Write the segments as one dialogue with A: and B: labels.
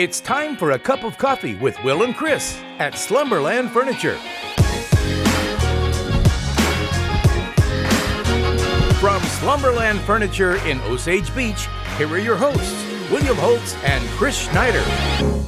A: It's time for a cup of coffee with Will and Chris at Slumberland Furniture. From Slumberland Furniture in Osage Beach, here are your hosts, William Holtz and Chris Schneider.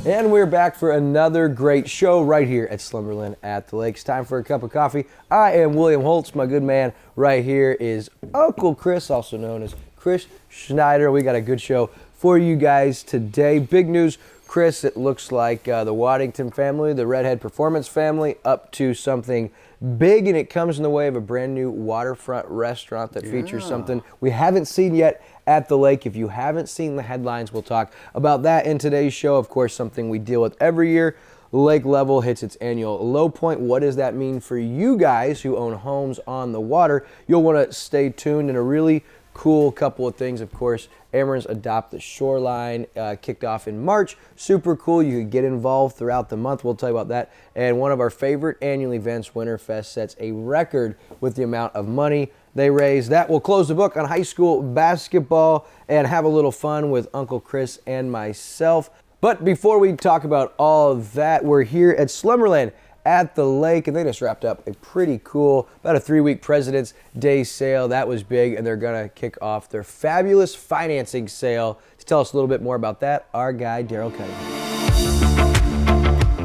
B: And we're back for another great show right here at Slumberland at the Lakes. Time for a cup of coffee. I am William Holtz. My good man right here is Uncle Chris, also known as Chris Schneider. We got a good show for you guys today. Big news, Chris. It looks like the Waddington family, the Redhead Performance family, up to something big, and it comes in the way of a brand new waterfront restaurant that features something we haven't seen yet at the lake. If you haven't seen the headlines, we'll talk about that in today's show. Of course, something we deal with every year. Lake level hits its annual low point. What does that mean for you guys who own homes on the water? You'll want to stay tuned. In a really cool couple of things, of course, Ameren's Adopt the Shoreline kicked off in March. Super cool. You could get involved throughout the month. We'll tell you about that. And one of our favorite annual events, Winterfest, sets a record with the amount of money they raise. That will close the book on high school basketball and have a little fun with Uncle Chris and myself. But before we talk about all of that, we're here at Slumberland at the lake, and they just wrapped up a pretty cool, about a 3-week President's Day sale. That was big, and they're going to kick off their fabulous financing sale. To tell us a little bit more about that, our guy, Daryl Cunningham.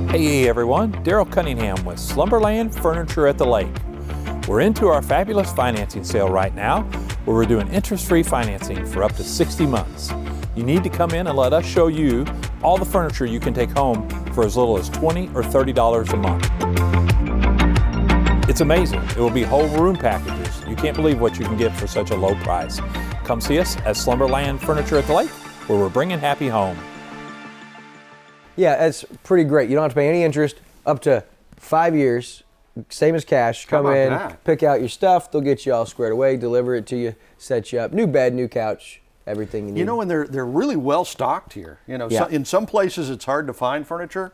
C: Hey everyone, Daryl Cunningham with Slumberland Furniture at the Lake. We're into our fabulous financing sale right now, where we're doing interest-free financing for up to 60 months. You need to come in and let us show you all the furniture you can take home for as little as $20 or $30 a month. It's amazing. It will be whole room packages. You can't believe what you can get for such a low price. Come see us at Slumberland Furniture at the Lake, where we're bringing happy home.
B: Yeah, it's pretty great. You don't have to pay any interest up to 5 years, same as cash. Come in, pick out your stuff. They'll get you all squared away, deliver it to you, set you up. New bed, new couch. Everything you need.
D: You know, and they're really well stocked here. You know, in some places it's hard to find furniture.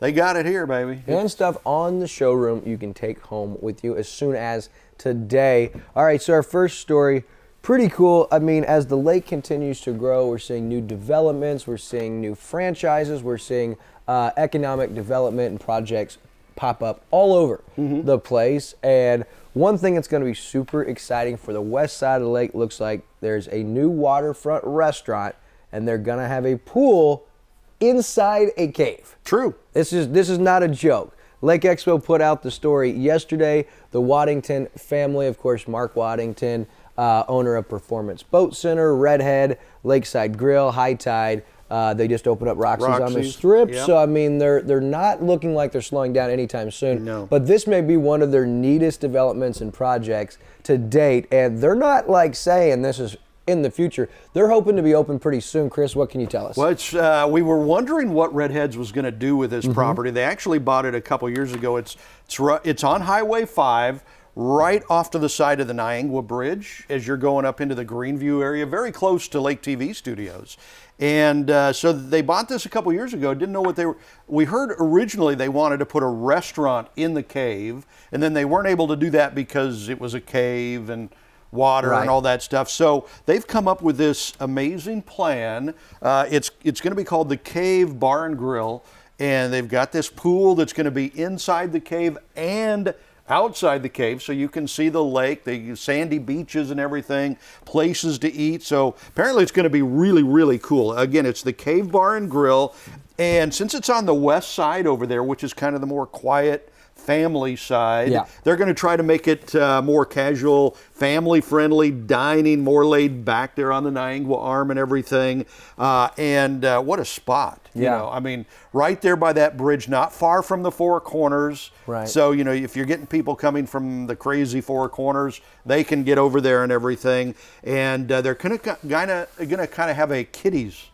D: They got it here, baby.
B: And stuff on the showroom you can take home with you as soon as today. All right, so our first story, pretty cool. I mean, as the lake continues to grow, we're seeing new developments, we're seeing new franchises, we're seeing economic development and projects pop up all over the place. And one thing that's going to be super exciting for the west side of the lake, looks like there's a new waterfront restaurant, and they're going to have a pool inside a cave.
D: True.
B: This is not a joke. Lake Expo put out the story yesterday. The Waddington family, of course, Mark Waddington, owner of Performance Boat Center, Redhead, Lakeside Grill, High Tide. They just opened up Roxy's on the Strip, yep. So I mean they're not looking like they're slowing down anytime soon.
D: No.
B: But this may be one of their neatest developments and projects to date, and they're not like saying this is in the future. They're hoping to be open pretty soon. Chris, what can you tell us?
D: Well, we were wondering what Redhead's was going to do with this property. They actually bought it a couple years ago. It's on Highway 5. Right off to the side of the Niangua Bridge as you're going up into the Greenview area, very close to Lake TV Studios. And so they bought this a couple years ago, didn't know what they were. We heard originally they wanted to put a restaurant in the cave, and then they weren't able to do that because it was a cave and water and all that stuff. So they've come up with this amazing plan. It's going to be called the Cave Bar and Grill, and they've got this pool that's going to be inside the cave and outside the cave, so you can see the lake, the sandy beaches and everything, places to eat. So apparently it's going to be really, really cool. Again, it's the Cave Bar and Grill, and since it's on the west side over there, which is kind of the more quiet family side, they're going to try to make it more casual, family-friendly dining, more laid back there on the Niangua Arm and everything. And what a spot. You know, I mean, right there by that bridge, not far from the Four Corners.
B: Right.
D: So, you know, if you're getting people coming from the crazy Four Corners, they can get over there and everything. And they're going to kind of have a kiddies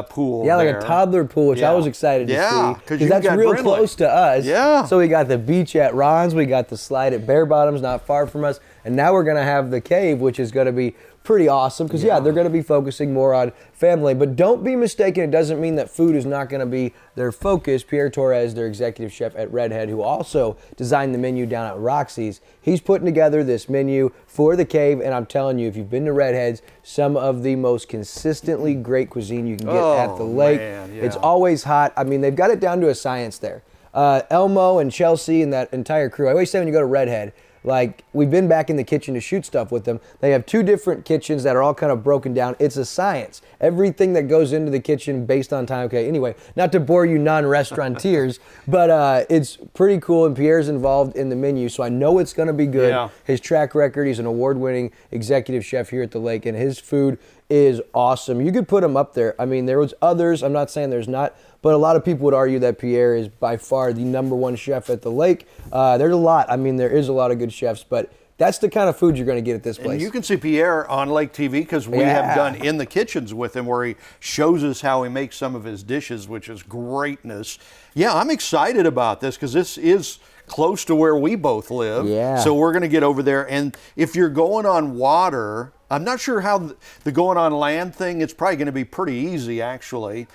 D: pool.
B: Yeah, like
D: there.
B: a toddler pool, which I was excited to see. Because that's real close to us.
D: Yeah.
B: So we got the beach at Ron's, we got the slide at Bare Bottoms, not far from us. And now we're going to have the cave, which is going to be pretty awesome because, yeah, they're going to be focusing more on family. But don't be mistaken, it doesn't mean that food is not going to be their focus. Pierre Torres, their executive chef at Redhead, who also designed the menu down at Roxy's, he's putting together this menu for the cave. And I'm telling you, if you've been to Redhead's, some of the most consistently great cuisine you can get at the lake.
D: Man, yeah.
B: It's always hot. I mean, they've got it down to a science there. Elmo and Chelsea and that entire crew, I always say when you go to Redhead, like, we've been back in the kitchen to shoot stuff with them. They have 2 different kitchens that are all kind of broken down. It's a science. Everything that goes into the kitchen based on time. Okay, anyway, not to bore you non-restaurateurs, but it's pretty cool, and Pierre's involved in the menu, so I know it's going to be good.
D: Yeah.
B: His track record, he's an award-winning executive chef here at the lake, and his food is awesome. You could put him up there. I mean, there was others. I'm not saying there's not, but a lot of people would argue that Pierre is by far the #1 chef at the lake. There's a lot. I mean, there is a lot of good chefs, but that's the kind of food you're going to get at this place.
D: And you can see Pierre on Lake TV because we have done In the Kitchens with him where he shows us how he makes some of his dishes, which is greatness. Yeah, I'm excited about this because this is close to where we both live.
B: Yeah.
D: So we're going to get over there. And if you're going on water, I'm not sure how the going on land thing, it's probably going to be pretty easy, actually.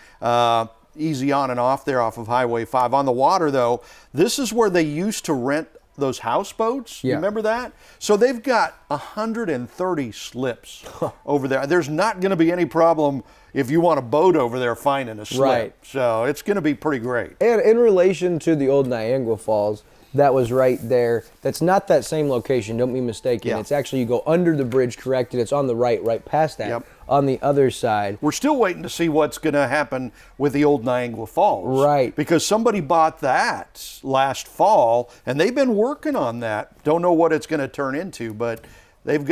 D: Easy on and off there off of Highway 5. On the water, though, this is where they used to rent those houseboats.
B: Yeah.
D: You remember that? So they've got 130 slips over there. There's not going to be any problem if you want a boat over there finding a slip.
B: Right.
D: So it's going to be pretty great.
B: And in relation to the old Niagara Falls, that was right there. That's not that same location, don't be mistaken.
D: Yeah.
B: It's actually, you go under the bridge, corrected. It's on the right past that.
D: Yep.
B: On the other side.
D: We're still waiting to see what's going to happen with the old Niagara Falls.
B: Right.
D: Because somebody bought that last fall, and they've been working on that. Don't know what it's going to turn into, but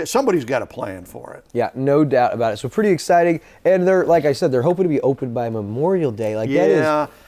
D: somebody's got a plan for it.
B: Yeah, no doubt about it. So pretty exciting. And they're, like I said, they're hoping to be open by Memorial Day. Like,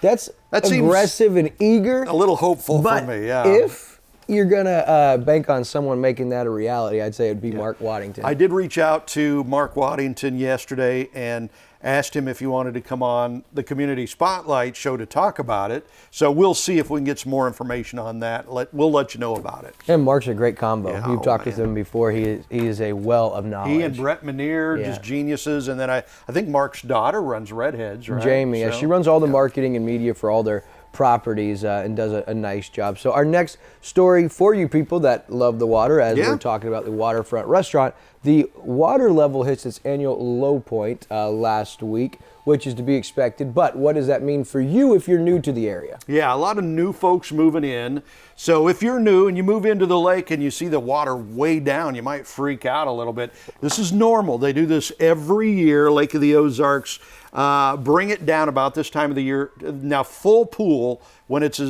B: that's aggressive and eager.
D: A little hopeful
B: but
D: for me, yeah.
B: If you're going to bank on someone making that a reality, I'd say it'd be Mark Waddington.
D: I did reach out to Mark Waddington yesterday and asked him if he wanted to come on the Community Spotlight show to talk about it. So we'll see if we can get some more information on that. We'll let you know about it.
B: And Mark's a great combo.
D: Yeah,
B: You've talked with him before. He is a well of knowledge.
D: He and Brett Manier, just geniuses. And then I think Mark's daughter runs Redheads, right?
B: Jamie,
D: So,
B: she runs all the marketing and media for all their properties and does a nice job. So our next story for you people that love the water, as we're talking about the waterfront restaurant, the water level hits its annual low point last week, which is to be expected. But what does that mean for you if you're new to the area?
D: Yeah, a lot of new folks moving in. So if you're new and you move into the lake and you see the water way down, you might freak out a little bit. This is normal. They do this every year. Lake of the Ozarks bring it down about this time of the year. Now, full pool, when it's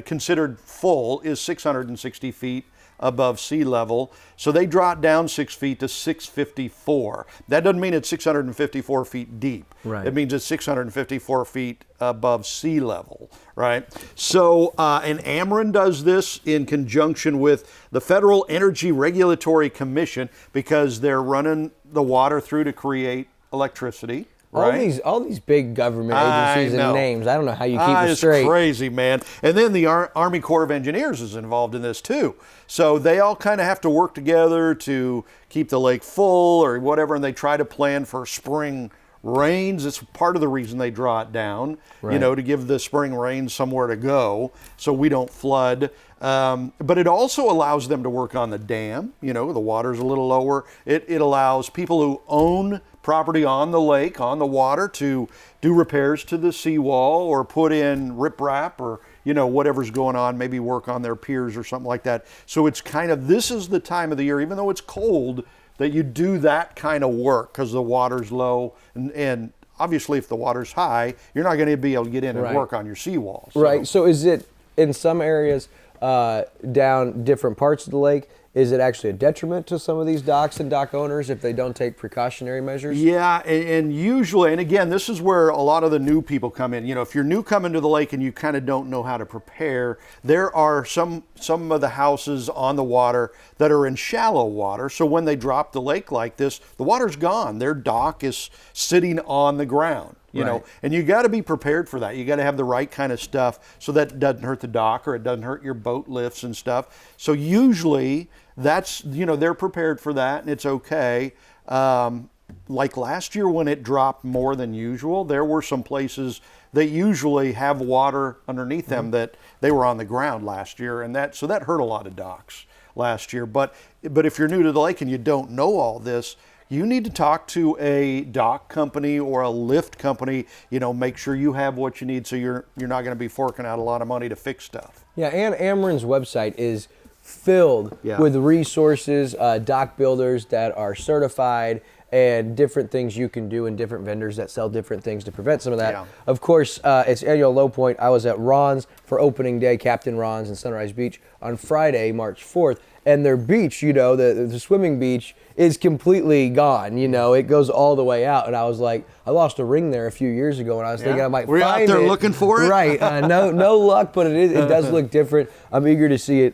D: considered full, is 660 feet above sea level. So they draw it down 6 feet to 654. That doesn't mean it's 654 feet deep.
B: Right.
D: It means it's 654 feet above sea level, right? So, and Ameren does this in conjunction with the Federal Energy Regulatory Commission because they're running the water through to create electricity. Right?
B: All these big government agencies and names. I don't know how you keep it
D: it's
B: straight.
D: It's crazy, man. And then the Army Corps of Engineers is involved in this too. So they all kind of have to work together to keep the lake full or whatever, and they try to plan for spring rains. It's part of the reason they draw it down, to give the spring rains somewhere to go so we don't flood. But it also allows them to work on the dam. The water's a little lower. It allows people who own property on the lake, on the water, to do repairs to the seawall or put in riprap or, whatever's going on, maybe work on their piers or something like that. So it's this is the time of the year, even though it's cold, that you do that kind of work because the water's low. And obviously if the water's high, you're not going to be able to get in and work on your seawall. So.
B: Right. So is it in some areas down different parts of the lake? Is it actually a detriment to some of these docks and dock owners if they don't take precautionary measures? Yeah,
D: and usually, and again, this is where a lot of the new people come in. If you're new coming to the lake and you kind of don't know how to prepare, there are some of the houses on the water that are in shallow water. So when they drop the lake like this, the water's gone. Their dock is sitting on the ground. And you got to be prepared for that. You got to have the right kind of stuff so that it doesn't hurt the dock or it doesn't hurt your boat lifts and stuff. So usually that's, they're prepared for that and it's okay. Like last year when it dropped more than usual, there were some places that usually have water underneath them that they were on the ground last year, and that hurt a lot of docks last year. But if you're new to the lake and you don't know all this, you need to talk to a dock company or a lift company. Make sure you have what you need, so you're not going to be forking out a lot of money to fix stuff.
B: Yeah, and Ameren's website is filled with resources, dock builders that are certified, and different things you can do, and different vendors that sell different things to prevent some of that. Of course, it's annual low point. I was at Ron's for opening day, Captain Ron's in Sunrise Beach on Friday, March 4th. And their beach, the swimming beach is completely gone. It goes all the way out. And I was like, I lost a ring there a few years ago, and I was thinking I might
D: Were you
B: find
D: out there
B: it.
D: looking for it?
B: Right. No luck, but it does look different. I'm eager to see it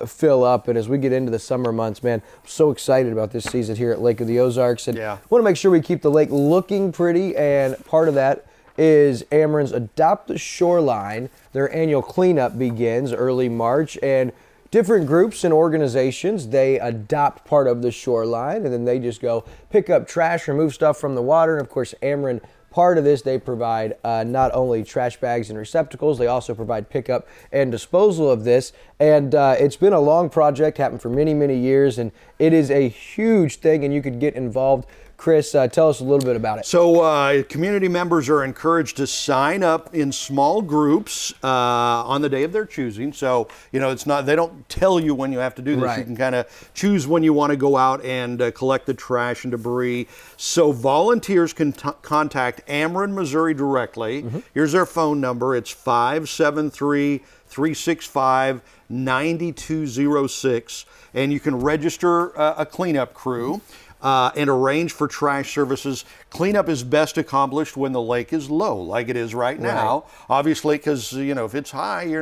B: fill up. And as we get into the summer months, man, I'm so excited about this season here at Lake of the Ozarks. And want to make sure we keep the lake looking pretty. And part of that is Ameren's Adopt the Shoreline. Their annual cleanup begins early March, and different groups and organizations, they adopt part of the shoreline, and then they just go pick up trash, remove stuff from the water. And of course, Ameren, part of this, they provide not only trash bags and receptacles, they also provide pickup and disposal of this. And it's been a long project, happened for many, many years, and it is a huge thing, and you could get involved. Chris, tell us a little bit about it.
D: So community members are encouraged to sign up in small groups on the day of their choosing. So, it's not, they don't tell you when you have to do this. You can kind of choose when you want to go out and collect the trash and debris. So volunteers can contact Ameren, Missouri directly. Here's their phone number. It's 573-365-9206. And you can register a cleanup crew. And arrange for trash services. Cleanup is best accomplished when the lake is low, like it is right now. Obviously, because if it's high, you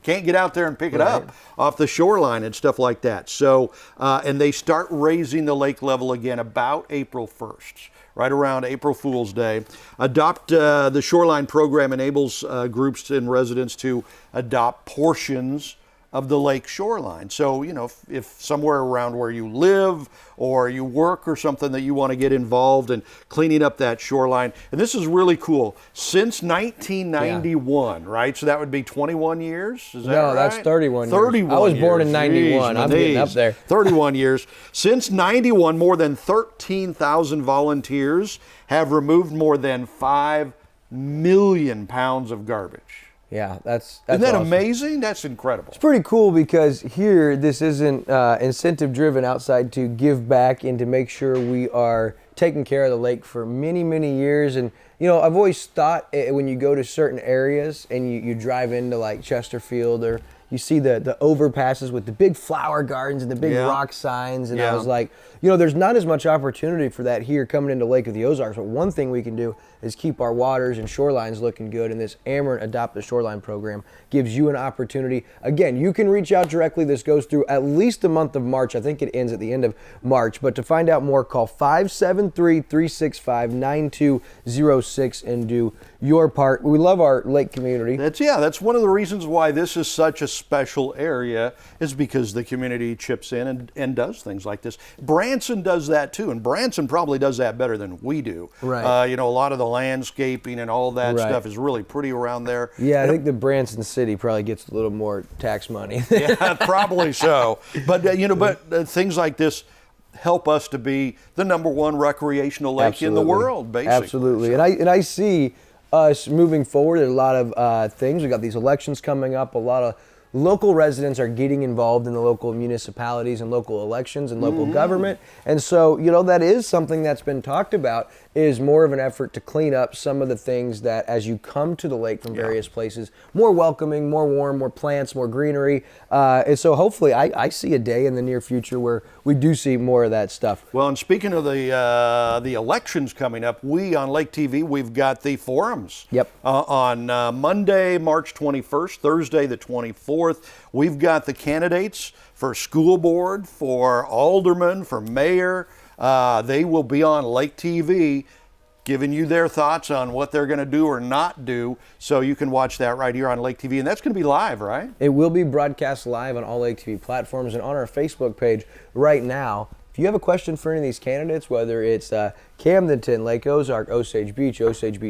D: can't get out there and pick it up off the shoreline and stuff like that. So, and they start raising the lake level again about April 1st. Right around April Fool's Day. Adopt the Shoreline Program enables groups and residents to adopt portions of the lake shoreline. So, if somewhere around where you live or you work or something that you want to get involved in cleaning up that shoreline. And this is really cool. Since 1991, right? So that would be 21 years? Is that right?
B: No, that's 31 years.
D: 31
B: I was
D: years.
B: born in 91. I'm getting up there.
D: 31 years. Since 91, more than 13,000 volunteers have removed more than 5 million pounds of garbage.
B: Yeah, that's
D: Isn't that
B: awesome.
D: amazing? That's incredible.
B: It's pretty cool because here this isn't incentive driven outside to give back and to make sure we are taking care of the lake for many, many years. And I've always thought when you go to certain areas and you drive into like Chesterfield, or you see the overpasses with the big flower gardens and the big rock signs, and I was like, there's not as much opportunity for that here coming into Lake of the Ozarks. But one thing we can do is keep our waters and shorelines looking good, and this Ameren Adopt the Shoreline program gives you an opportunity. Again, you can reach out directly. This goes through at least the month of March. I think it ends at the end of March. But to find out more, call 573-365-9206 and do your part. We love our lake community.
D: That's one of the reasons why this is such a special area, is because the community chips in and does things like this. Branson does that too, and Branson probably does that better than we do.
B: Right.
D: A lot of the landscaping and all that stuff is really pretty around there.
B: Yeah, I think the Branson City probably gets a little more tax money.
D: Yeah, probably so. But things like this help us to be the #1 recreational lake in the world, basically.
B: Absolutely. So. And I see us moving forward. There's a lot of things. We've got these elections coming up. A lot of local residents are getting involved in the local municipalities and local elections and local government. And so, that is something that's been talked about, is more of an effort to clean up some of the things that, as you come to the lake from various places, more welcoming, more warm, more plants, more greenery. And so hopefully I see a day in the near future where we do see more of that stuff.
D: Well, and speaking of the elections coming up, we on Lake TV, we've got the forums. On Monday, March 21st, Thursday the 24th. We've got the candidates for school board, for alderman, for mayor. They will be on Lake TV giving you their thoughts on what they're going to do or not do. So you can watch that right here on Lake TV. And that's going to be live, right?
B: It will be broadcast live on all Lake TV platforms and on our Facebook page right now. If you have a question for any of these candidates, whether it's Camdenton, Lake Ozark, Osage Beach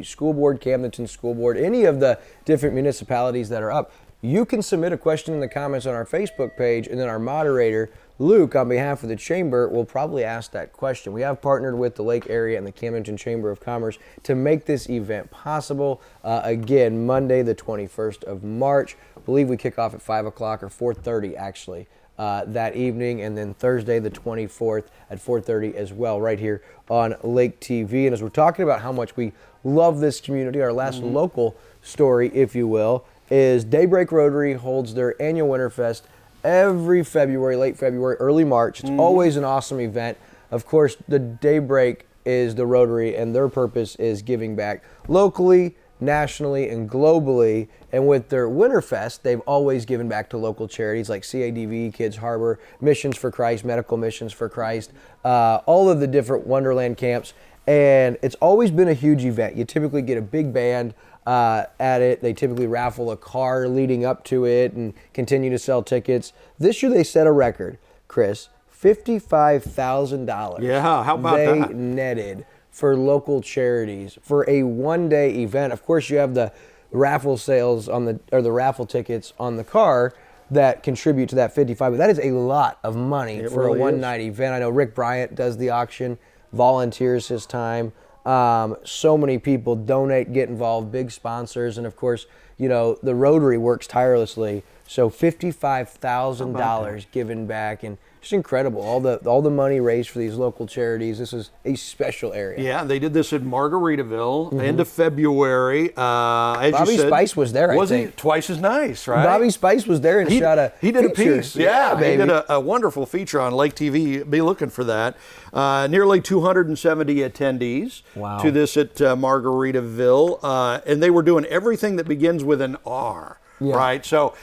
B: School Board, Camdenton School Board, any of the different municipalities that are up, you can submit a question in the comments on our Facebook page, and then our moderator, Luke, on behalf of the Chamber, will probably ask that question. We have partnered with the Lake Area and the Camdenton Chamber of Commerce to make this event possible. Again, Monday, the 21st of March. I believe we kick off at 5 o'clock or 4:30, actually, that evening, and then Thursday, the 24th at 4:30 as well, right here on Lake TV. And as we're talking about how much we love this community, our last local story, if you will, is Daybreak Rotary holds their annual Winterfest every February, late February, early March. It's always an awesome event. Of course, the Daybreak is the Rotary, and their purpose is giving back locally, nationally, and globally. And with their Winterfest, they've always given back to local charities like CADV, Kids Harbor, Missions for Christ, Medical Missions for Christ, all of the different Wonderland camps. And it's always been a huge event. You typically get a big band at it. They typically raffle a car leading up to it and continue to sell tickets. This year they set a record, Chris, $55,000.
D: Yeah, how about
B: they
D: that?
B: netted for local charities for a one-day event. Of course, you have the raffle sales the raffle tickets on the car that contribute to that 55. But that is a lot of money for
D: really
B: a one-night event. I know Rick Bryant does the auction, volunteers his time. So many people donate, get involved, big sponsors, and of course, the Rotary works tirelessly. So $55,000 given back, and just incredible. All the money raised for these local charities. This is a special area.
D: Yeah, they did this in Margaritaville, end of February. As
B: Bobby
D: you said,
B: Spice was there, I
D: was
B: think.
D: he? Twice as nice, right?
B: Bobby Spice was there and shot a
D: He did a
B: feature.
D: piece. Yeah, he
B: baby.
D: did a wonderful feature on Lake TV. Be looking for that. Nearly 270 attendees to this at Margaritaville, and they were doing everything that begins with an R.
B: Yeah.
D: Right, so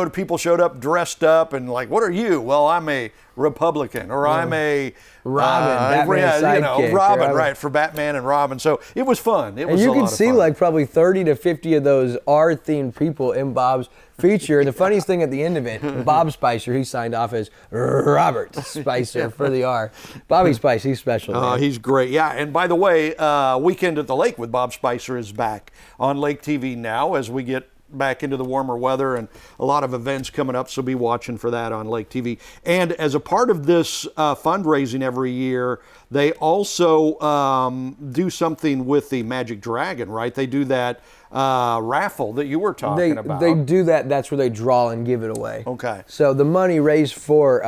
D: people showed up dressed up and like, what are you? Well, I'm a Republican, or I'm a
B: Robin, Batman's sidekick,
D: Robin,
B: or
D: right, for Batman and Robin. So it was fun. It was
B: and you
D: a
B: can
D: lot of
B: see
D: fun.
B: like probably 30 to 50 of those R-themed people in Bob's feature. And the funniest thing at the end of it, Bob Spicer, he signed off as Robert Spicer for the R. Bobby Spice, he's special. Man.
D: He's great. Yeah, and by the way, Weekend at the Lake with Bob Spicer is back on Lake TV now as we get back into the warmer weather, and a lot of events coming up, so be watching for that on Lake TV. And as a part of this fundraising every year, they also do something with the Magic Dragon, right? They do that raffle that you were talking about.
B: They do that. That's where they draw and give it away.
D: Okay.
B: So the money raised for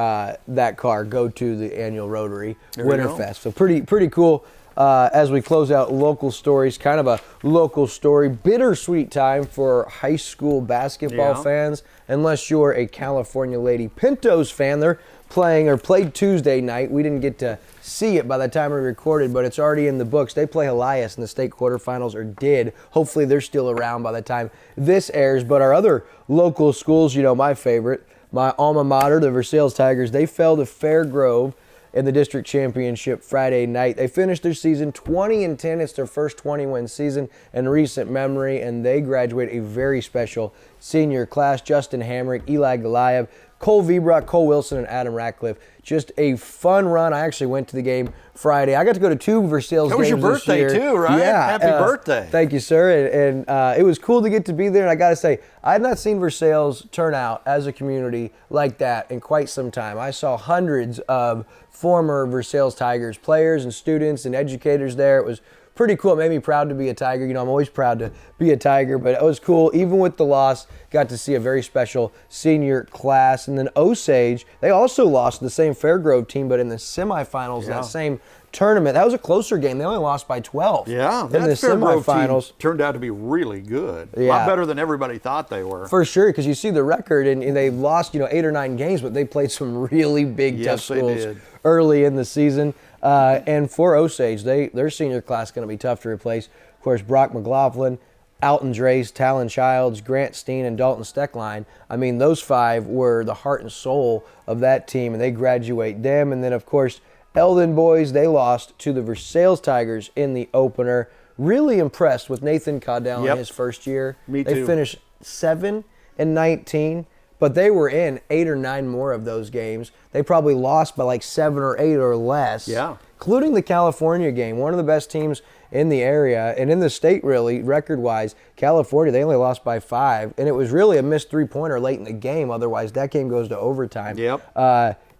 B: that car go to the annual Rotary Winterfest. So pretty cool. As we close out local stories, kind of a local story, bittersweet time for high school basketball fans, unless you're a California Lady Pintos fan. They're played Tuesday night. We didn't get to see it by the time we recorded, but it's already in the books. They play Elias in the state quarterfinals, or did. Hopefully they're still around by the time this airs. But our other local schools, my favorite, my alma mater, the Versailles Tigers, they fell to Fairgrove in the district championship Friday night. They finished their season 20-10. It's their first 20-win season in recent memory, and they graduate a very special senior class. Justin Hamrick, Eli Goliath, Cole Vibrock, Cole Wilson, and Adam Ratcliffe. Just a fun run. I actually went to the game Friday. I got to go to 2 Versailles games this year.
D: That was your birthday too, right?
B: Yeah.
D: Happy birthday.
B: Thank you, sir. And it was cool to get to be there. And I got to say, I had not seen Versailles turn out as a community like that in quite some time. I saw hundreds of former Versailles Tigers players and students and educators there. It was pretty cool. It made me proud to be a Tiger. I'm always proud to be a Tiger, but it was cool. Even with the loss, got to see a very special senior class. And then Osage, they also lost to the same Fairgrove team, but in the semifinals, that same tournament. That was a closer game. They only lost by 12.
D: Yeah,
B: in the
D: that Fairgrove
B: semifinals.
D: team turned out to be really good. A
B: Yeah.
D: lot better than everybody thought they were.
B: For sure, because you see the record, and they lost 8 or 9 games, but they played some really big, tough
D: Yes, they
B: schools
D: did.
B: early in the season. And for Osage, their senior class is going to be tough to replace. Of course, Brock McLaughlin, Alton Drace, Talon Childs, Grant Steen, and Dalton Steckline. I mean, those 5 were the heart and soul of that team, and they graduate them. And then, of course, Eldon boys, they lost to the Versailles Tigers in the opener. Really impressed with Nathan Caudell in his first year.
D: Me
B: They
D: too.
B: finished 7-19. but they were in 8 or 9 more of those games. They probably lost by like 7 or 8 or less, including the California game, one of the best teams in the area and in the state, really, record-wise. California, they only lost by 5, and it was really a missed three-pointer late in the game. Otherwise, that game goes to overtime.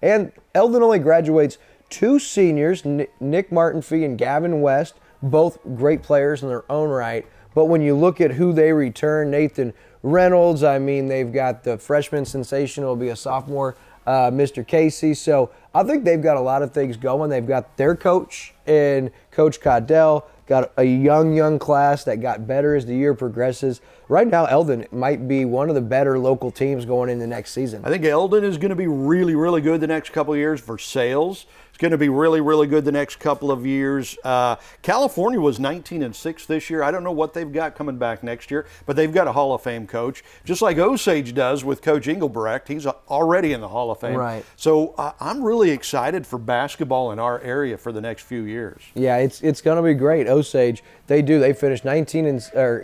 B: And Eldon only graduates 2 seniors, Nick Martinfee and Gavin West, both great players in their own right. But when you look at who they return, Nathan Reynolds, I mean, they've got the freshman sensation, will be a sophomore, Mr. Casey. So I think they've got a lot of things going. They've got their coach and Coach Caudell, got a young class that got better as the year progresses. Right now, Eldon might be one of the better local teams going into next season.
D: I think Eldon is going to be really, really good the next couple of years. Versailles is going to be really, really good the next couple of years. California was 19-6 this year. I don't know what they've got coming back next year, but they've got a Hall of Fame coach, just like Osage does with Coach Engelbrecht. He's already in the Hall of Fame.
B: Right.
D: So I'm really excited for basketball in our area for the next few years.
B: Yeah, it's going to be great. Osage, they finished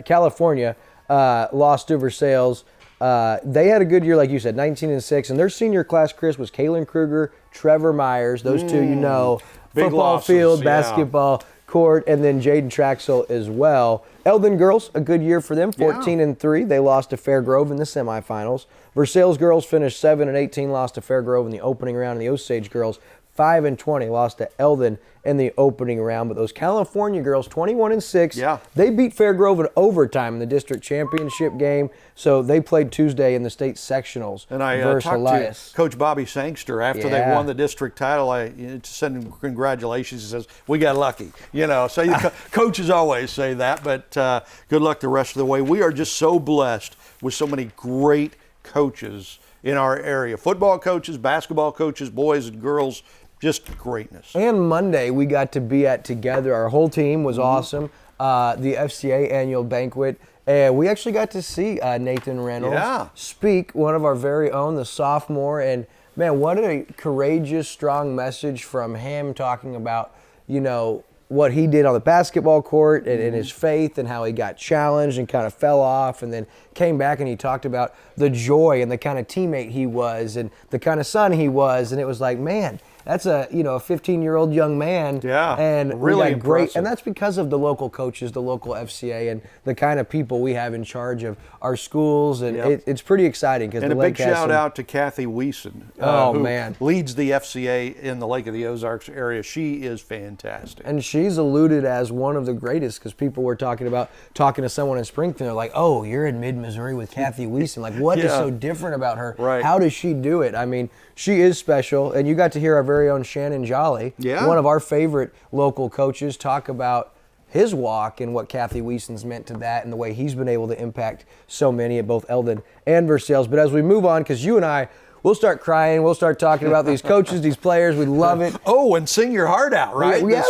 B: California lost to Versailles. They had a good year, like you said, 19-6, and their senior class, Chris, was Kalen Kruger, Trevor Myers, those two, you know,
D: big
B: football
D: losses,
B: field, basketball court, and then Jaden Traxel as well. Eldon girls, a good year for them, 14-3. They lost to Fairgrove in the semifinals. Versailles girls finished 7-18, lost to Fairgrove in the opening round, and the Osage girls 5-20, lost to Eldon in the opening round. But those California girls, 21-6, they beat Fairgrove in overtime in the district championship game. So they played Tuesday in the state sectionals.
D: And I
B: versus
D: talked
B: Elias.
D: to Coach Bobby Sangster after they won the district title. I sent him congratulations. He says, "We got lucky." You know, so coaches always say that. But good luck the rest of the way. We are just so blessed with so many great coaches in our area. Football coaches, basketball coaches, boys and girls. Just greatness.
B: And Monday we got to be at together. Our whole team was awesome. The FCA annual banquet. And we actually got to see Nathan Reynolds speak, one of our very own, the sophomore. And man, what a courageous, strong message from him, talking about, you know, what he did on the basketball court and his faith and how he got challenged and kind of fell off and then came back, and he talked about the joy and the kind of teammate he was and the kind of son he was. And it was like, man, that's a 15-year-old young man. And
D: really
B: we got great,
D: impressive.
B: and that's because of the local coaches, the local FCA, and the kind of people we have in charge of our schools. And it's pretty exciting because
D: a big shout out to Kathy Wiesen, who leads the FCA in the Lake of the Ozarks area. She is fantastic,
B: and she's alluded as one of the greatest, because people were talking to someone in Springfield. They're like, "Oh, you're in mid-Missouri with Kathy Wiesen. Like, what is so different about her? How does she do it?" I mean, she is special, and you got to hear our very own Shannon Jolly, one of our favorite local coaches, talk about his walk and what Kathy Wiesen's meant to that and the way he's been able to impact so many at both Eldon and Versailles. But as we move on, because you and I, we'll start crying, we'll start talking about these coaches, these players, we love it.
D: Oh, and sing your heart out, right?
B: We got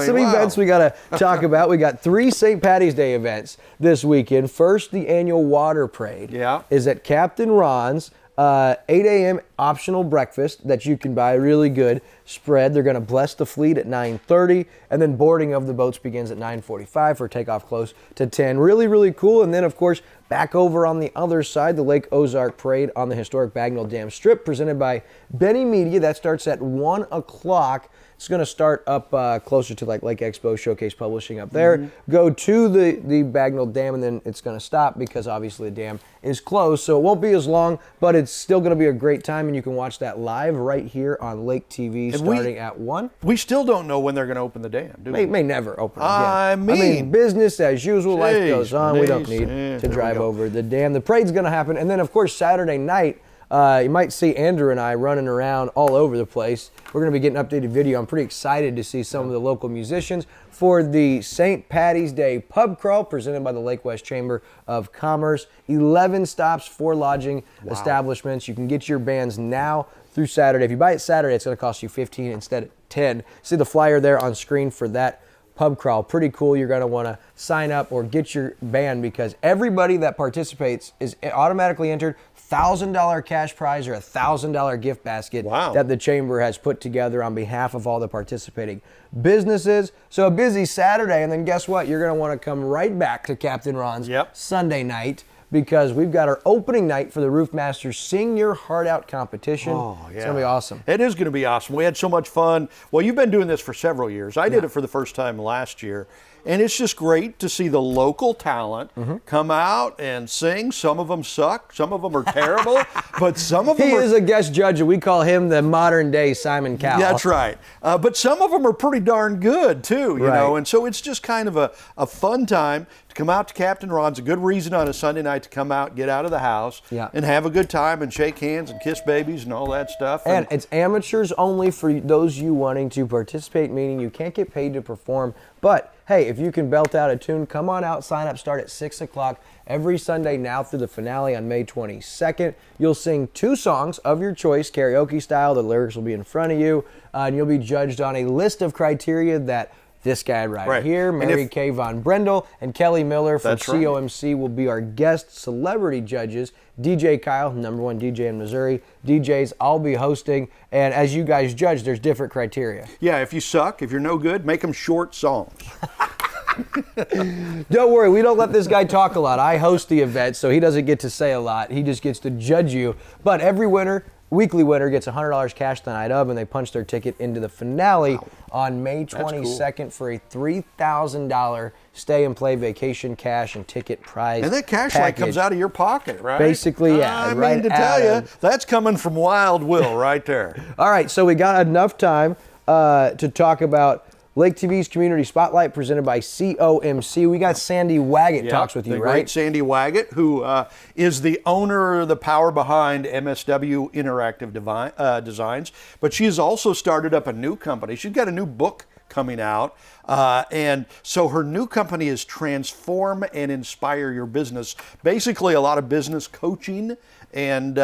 B: some events we got to talk about. We got 3 St. Patty's Day events this weekend. First, the annual water parade is at Captain Ron's. 8 a.m. optional breakfast that you can buy, really good spread. They're going to bless the fleet at 9:30, and then boarding of the boats begins at 9:45 for takeoff close to 10. Really, really cool. And then, of course, back over on the other side, the Lake Ozark Parade on the historic Bagnell Dam Strip, presented by Benny Media. That starts at 1 o'clock. It's going to start up closer to like Lake Expo, Showcase Publishing up there. Go to the Bagnell Dam, and then it's going to stop because obviously the dam is closed. So it won't be as long, but it's still going to be a great time, and you can watch that live right here on Lake TV starting at 1.
D: We still don't know when they're going to open the dam, do we?
B: May never open again.
D: I mean,
B: business as usual. Life goes on. We don't need to drive over the dam. The parade's going to happen, and then, of course, Saturday night, you might see Andrew and I running around all over the place. We're going to be getting updated video. I'm pretty excited to see some of the local musicians for the St. Patty's Day Pub Crawl presented by the Lake West Chamber of Commerce. 11 stops, 4 lodging establishments. You can get your bands now through Saturday. If you buy it Saturday, it's going to cost you $15 instead of $10. See the flyer there on screen for that pub crawl. Pretty cool. You're going to want to sign up or get your band, because everybody that participates is automatically entered $1,000 cash prize or $1,000 gift basket that the chamber has put together on behalf of all the participating businesses. So a busy Saturday, and then guess what? You're going to want to come right back to Captain Ron's Sunday night, because we've got our opening night for the Roof Masters Sing Your Heart Out competition.
D: Oh, yeah.
B: It's going to be awesome.
D: It is going to be awesome. We had so much fun. Well, you've been doing this for several years. I did it for the first time last year. And it's just great to see the local talent come out and sing. Some of them suck. Some of them are terrible. But some of them
B: He is a guest judge, and we call him the modern day Simon Cowell.
D: That's right. But some of them are pretty darn good, too, you know. And so it's just kind of a fun time to come out to Captain Ron's. A good reason on a Sunday night to come out, get out of the house, and have a good time and shake hands and kiss babies and all that stuff.
B: And it's amateurs only for those you wanting to participate, meaning you can't get paid to perform. But hey, if you can belt out a tune, come on out. Sign up. Start at 6 o'clock every Sunday now through the finale on May 22nd. You'll sing 2 songs of your choice, karaoke style. The lyrics will be in front of you, and you'll be judged on a list of criteria that this guy right here, Mary Kay Von Brendel, and Kelly Miller from COMC will be our guest celebrity judges. DJ Kyle, #1 DJ in Missouri. DJs, I'll be hosting. And as you guys judge, there's different criteria.
D: Yeah, if you suck, if you're no good, make them short songs.
B: Don't worry, we don't let this guy talk a lot. I host the event, so he doesn't get to say a lot. He just gets to judge you. But every weekly winner gets $100 cash the night of, and they punch their ticket into the finale on May 22nd for a $3,000 stay and play vacation cash and ticket prize.
D: And that cash like comes out of your pocket, right?
B: Basically, yeah.
D: I mean to tell you, that's coming from Wild Will right there.
B: All right, so we got enough time to talk about Lake TV's Community Spotlight presented by COMC. We got Sandy Waggett talks with you,
D: the
B: right?
D: Great Sandy Waggett, who is the owner, the power behind MSW Interactive Designs. But she has also started up a new company. She's got a new book coming out. And so her new company is Transform and Inspire Your Business. Basically a lot of business coaching, and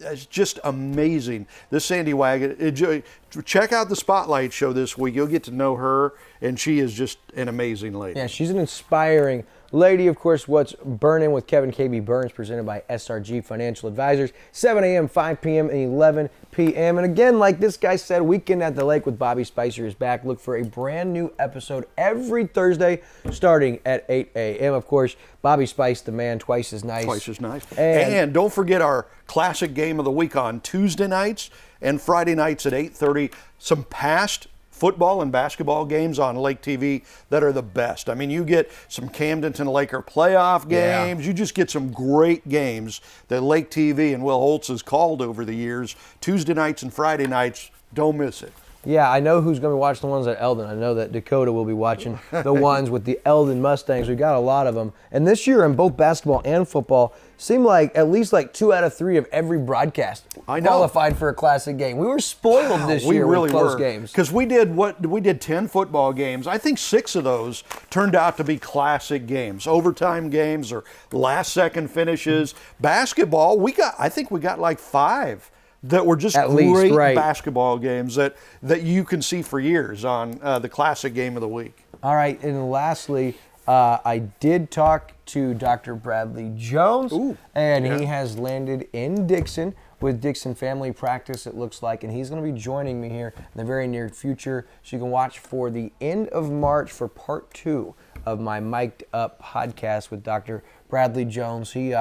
D: it's just amazing. This Sandy Waggett, check out the Spotlight show this week. You'll get to know her, and she is just an amazing lady.
B: Yeah, she's an inspiring lady. Of course, What's Burning with Kevin K.B. Burns, presented by SRG Financial Advisors, 7 a.m., 5 p.m., and 11 p.m. And again, like this guy said, Weekend at the Lake with Bobby Spicer is back. Look for a brand new episode every Thursday starting at 8 a.m. Of course, Bobby Spice, the man, twice as nice.
D: Twice as nice. And don't forget our classic game of the week on Tuesday nights and Friday nights at 8:30. Some past football and basketball games on Lake TV that are the best. I mean, you get some Camdenton Laker playoff games. Yeah. You just get some great games that Lake TV and Will Holtz has called over the years. Tuesday nights and Friday nights, don't miss it.
B: Yeah, I know who's going to watch the ones at Eldon. I know that Dakota will be watching the ones with the Eldon Mustangs. We've got a lot of them. And this year in both basketball and football, seemed like at least like 2 out of 3 of every broadcast qualified for a classic game. We were spoiled this year with close games.
D: Because we did 10 football games. I think 6 of those turned out to be classic games, overtime games or last-second finishes. Basketball, I think we got like 5 that were just great basketball games that you can see for years on the classic game of the week.
B: All right, and lastly, I did talk to Dr. Bradley Jones, and he has landed in Dixon with Dixon Family Practice, it looks like, and he's going to be joining me here in the very near future, so you can watch for the end of March for part 2 of my Mic'd Up podcast with Dr. Bradley Jones. He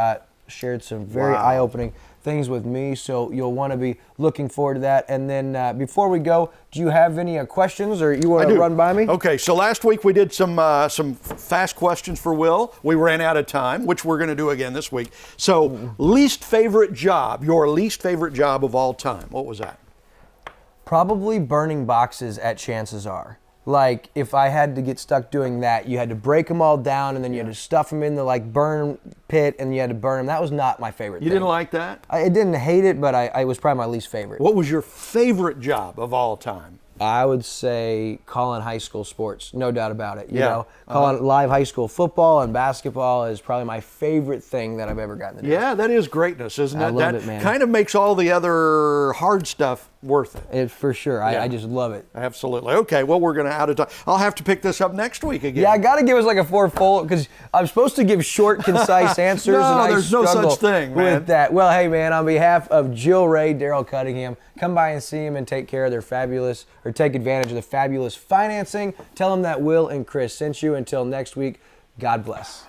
B: shared some very eye-opening things with me, so you'll want to be looking forward to that. And then before we go, do you have any questions, or you want to run by me?
D: Okay, so last week we did some fast questions for Will. We ran out of time, which we're going to do again this week. So least favorite job, your least favorite job of all time, what was that?
B: Probably burning boxes at Chances Are. Like, if I had to get stuck doing that, you had to break them all down, and then you had to stuff them in the, like, burn pit, and you had to burn them. That was not my favorite thing.
D: You didn't like that?
B: I didn't hate it, but it was probably my least favorite.
D: What was your favorite job of all time?
B: I would say calling high school sports, no doubt about it. You know, calling live high school football and basketball is probably my favorite thing that I've ever gotten to do.
D: Yeah, that is greatness, isn't it?
B: I love it, man.
D: Kind of makes all the other hard stuff worth it.
B: For sure. I just love it.
D: Absolutely. Okay, well, we're going to out of time. I'll have to pick this up next week again.
B: Yeah, I got to give us like a 4-fold, because I'm supposed to give short, concise answers.
D: No, there's no such thing, man.
B: With that. Well, hey, man, on behalf of Jill Ray, Daryl Cunningham, come by and see him and take care of their fabulous, or take advantage of the fabulous financing. Tell them that Will and Chris sent you. Until next week, God bless.